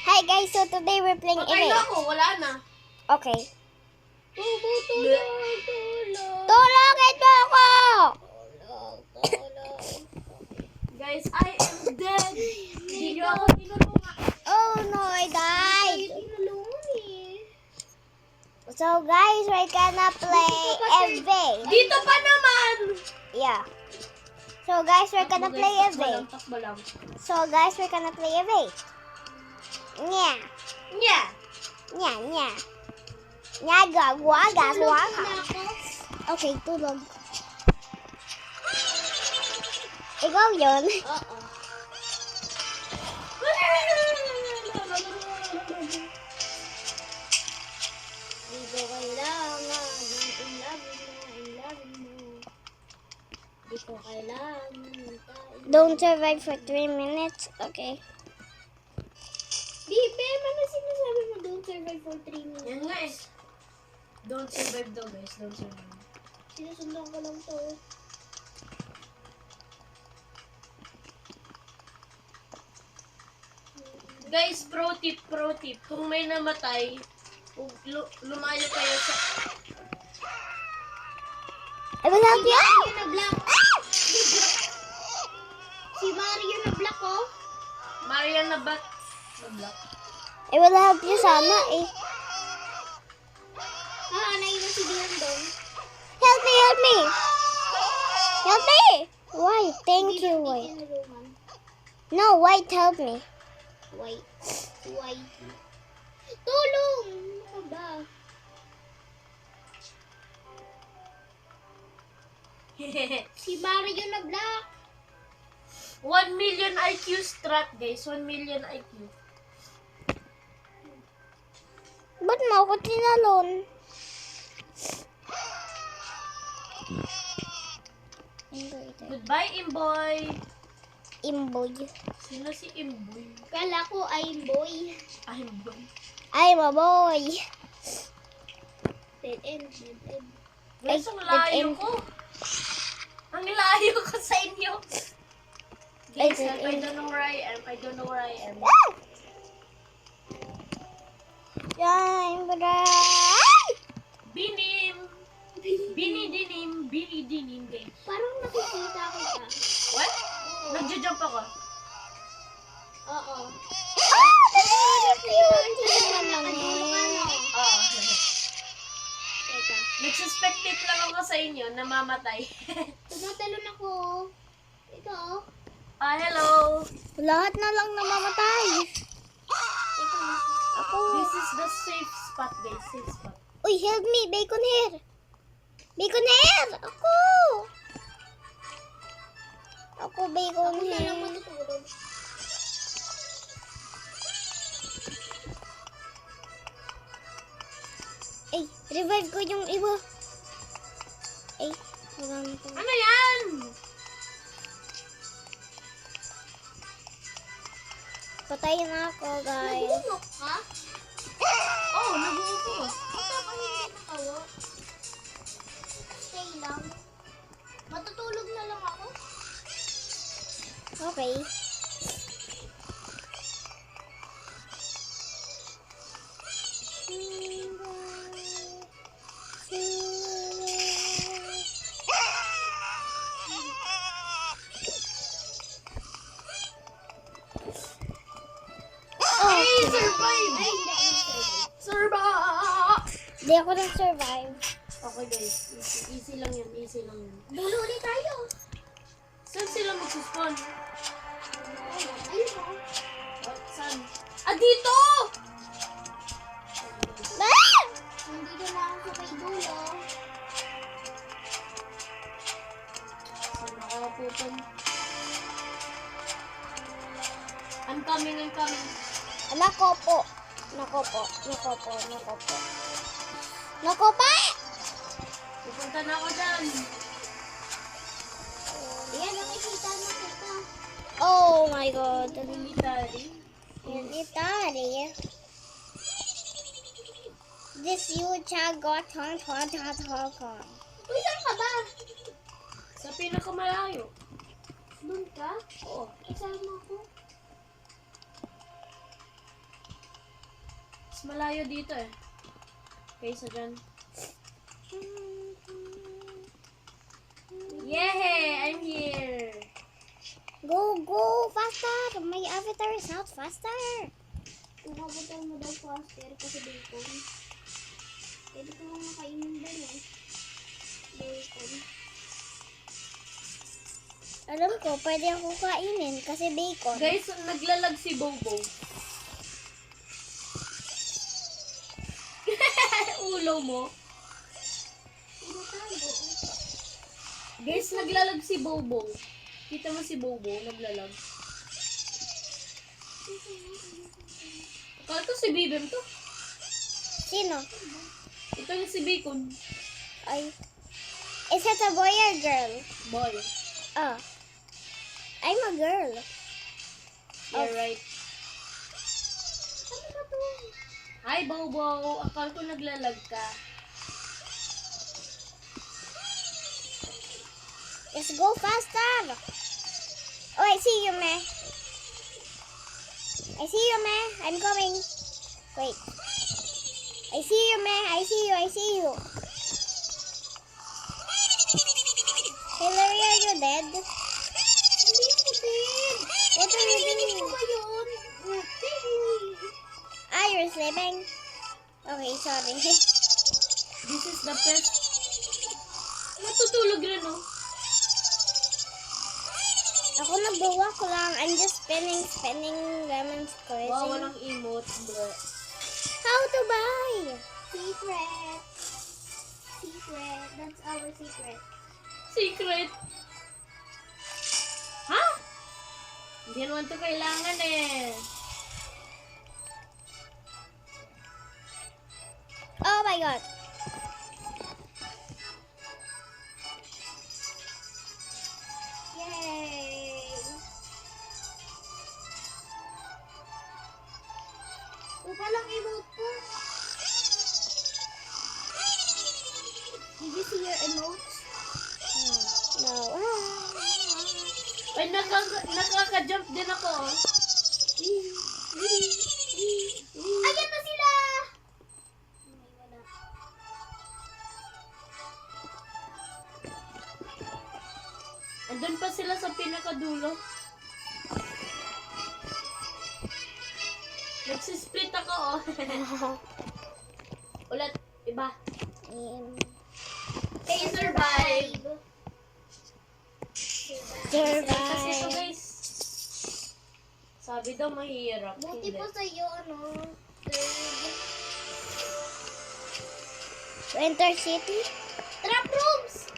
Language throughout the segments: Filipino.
Hi guys, so today we're playing Patay Erase. na ako, wala na. Okay. Tulong. Tulungan mo ako! Guys, I am dead. Hindi nyo ako tinulungan. Oh no, I died. So guys, we're gonna play Evade. Dito pa naman. Yeah. So guys, we're gonna play Evade. Takbo lang. So guys, we're gonna play Evade. Nya. Nya. Nya, nya. Nya, gagwaga, gwaga. Okay, tulog. Ikaw yun. Oo. Di ko kailangan ng ilawin mo. Di ko kailangan ng Don't survive for 3 minutes. Okay. Bibe, ano sinasabi mo don't survive for 3 minutes? Yan nga eh. Don't survive daw guys, don't survive. Sinusundan ko lang to. Guys, pro tip. Kung may namatay, lumayo kayo sa... I will help you. Mario na black. Si Mario na black, oh. Marian na bat? Na black. I will help you sana eh. Ah, naiwan si Dion doon. Help me, help me. Help me. Why? Thank you, White. Tinulungan. No, White, help me. White. Tulong! Ano ba? Si Mario na black. 1 million IQ strat guys, 1 million IQ. Ba't mo ako tinalon? Goodbye, Imboy. Imboy. Sino si Imboy? Kala ko ay boy. Imboy. I'm a boy. Dead end. Guys, ang Dead layo end. ko. Ang layo ko sa inyo. Guys, Dead I end. don't know where I am. I don't know where I am. I'm bright. Binim. Bini dinim, guys. Parang nakikita ko ka. What? Nagja-jump ako. Oo. Oh. Teka. Nagsuspectate lang ako sa inyo na mamatay. Tumatalon ako. Ikaw. Hello. Lahat na lang namamatay. Ikaw. Ako. This is the safe spot, guys. Safe spot. Uy, help me. Bacon hair. Bacon hair. Ako. Ako, bacon Ako na lang hair. matutulog. Ay, revive ko yung iba. Ay, wala na to. Ano yan? Patay na ako, guys. Nabubunok ka? Oh, nabuo ko. Ito ako hindi nakawa. Stay lang. Matutulog na lang ako. Okay. Hey, survive! Ay, hindi ako nag-survive. Survive! Di ako nag-survive. Okay guys, easy lang yan, easy lang yan. Dulo ulit tayo. Saan sila magsuspawn? Ayun ako. What? Saan? Dito! Ah! Nandito na ako sa kay dulo. Saan nakapupan? I'm coming. Nako po. Nako po. Pupunta na ako dyan. Ayan, nakikita na kita. Oh my god. Military. Military. This huge got on. Uy, saan ka ba? Sa pinakamalayo. Doon ka? Oo. Kasama ko. Mas malayo dito eh. Kaysa dyan. Yay! I'm here! Go, go! Faster! My avatar is out. Faster! Nakabutang mo daw faster kasi bacon. Pwede ko lang makainin din eh. Bacon. Alam ko, pwede ako kainin kasi bacon. Guys, naglalag si Bobo. Ulo mo. Tinatago. Guys, naglalag si Bobo. Kita mo si Bobo, naglalag. Akala ko si Bibem to. Sino? Ito yung si Bacon. Ay. Is it a boy or girl? Boy. Oh. I'm a girl. You're right. Ano ba to? Hi, Bobo. Akala ko naglalag ka. Let's go faster. Oh, I see you, me. I see you, me. I'm coming. Wait. I see you, me. I see you. I see you. Hillary, are you dead? Hindi ako dead. What are you Narinig doing? mo ba yun? Ah, you're sleeping? Okay, sorry. This is the best. Matutulog rin, oh. Ako nagbuwak lang. I'm just spinning lemon squeezing. Wow, walang emote, bro. How to buy? Secret. Secret. That's our secret. Secret. Ha? Hindi naman ito kailangan eh. Oh my god. Yay! Ito palang emote ko. Did you see your emotes? No. Ay, nakaka-jump din ako, oh. Ayan na sila! May wala. Andun pa sila sa pinakadulo. Nagsisplit ako, oh. Ulat, iba. Hey, survive! Kasi ito, Survive. guys. Sabi daw mahirap. Buti Hindi. pa sa'yo, ano? Third. Winter City? Trap rooms!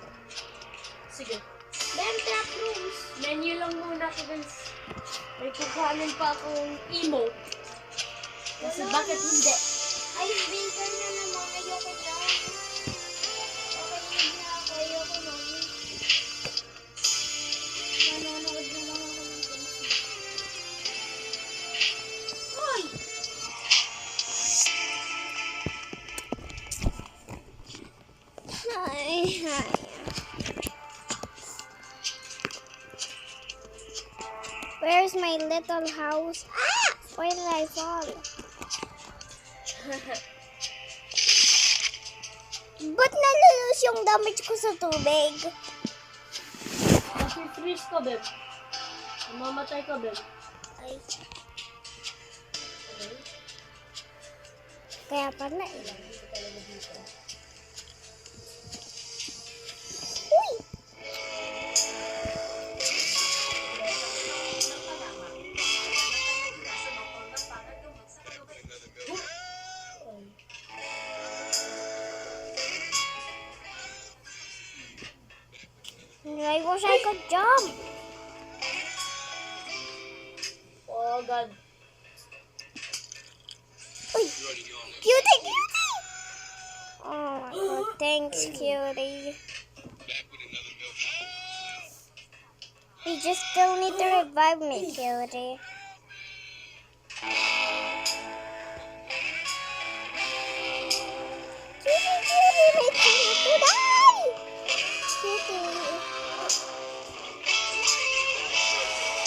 Sige. Damn trap rooms! Menu lang muna ako, guys. May kukuhanin pa akong emote. Kasi Wala bakit na. hindi? Ay, bacon na naman. Ayoko na. Pakinig na ako. Ayoko na. Manonood na lang ako ng Facebook. Hoy! Hi. Where's my little house? Ah! Where did I fall? Ba't nalulus yung damage ko sa tubig? Kasi freeze ka, Beb. Mamatay ka, Beb. Ay. Kaya pala eh. Uy! I wish I could jump. Oh, God. Uy! Cutie! Cutie! Oh my god, thanks, cutie. You just still need to revive me, cutie. Cutie, cutie, wait for me to die! Cutie.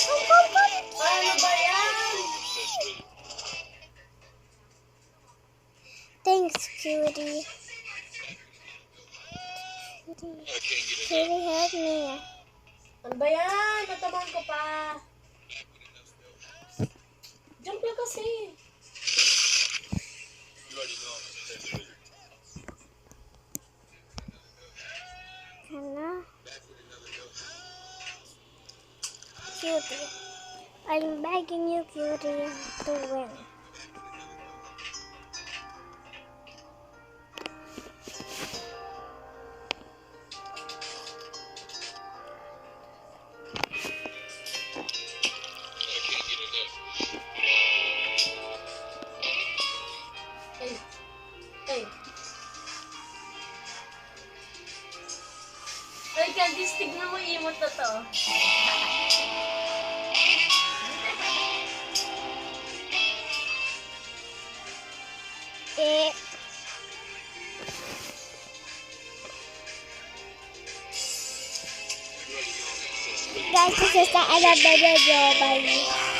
Come, come, come, Ano ba yan? Please, cutie. Cutie, help me. Ano ba yan? Natamaan ko pa. Jump lang kasi. Hello? Cutie. I'm begging you, cutie, to win. Ay. Ay. Ay, Candice, tignan mo yung emote na to. Guys, this is the end of the video. Bye.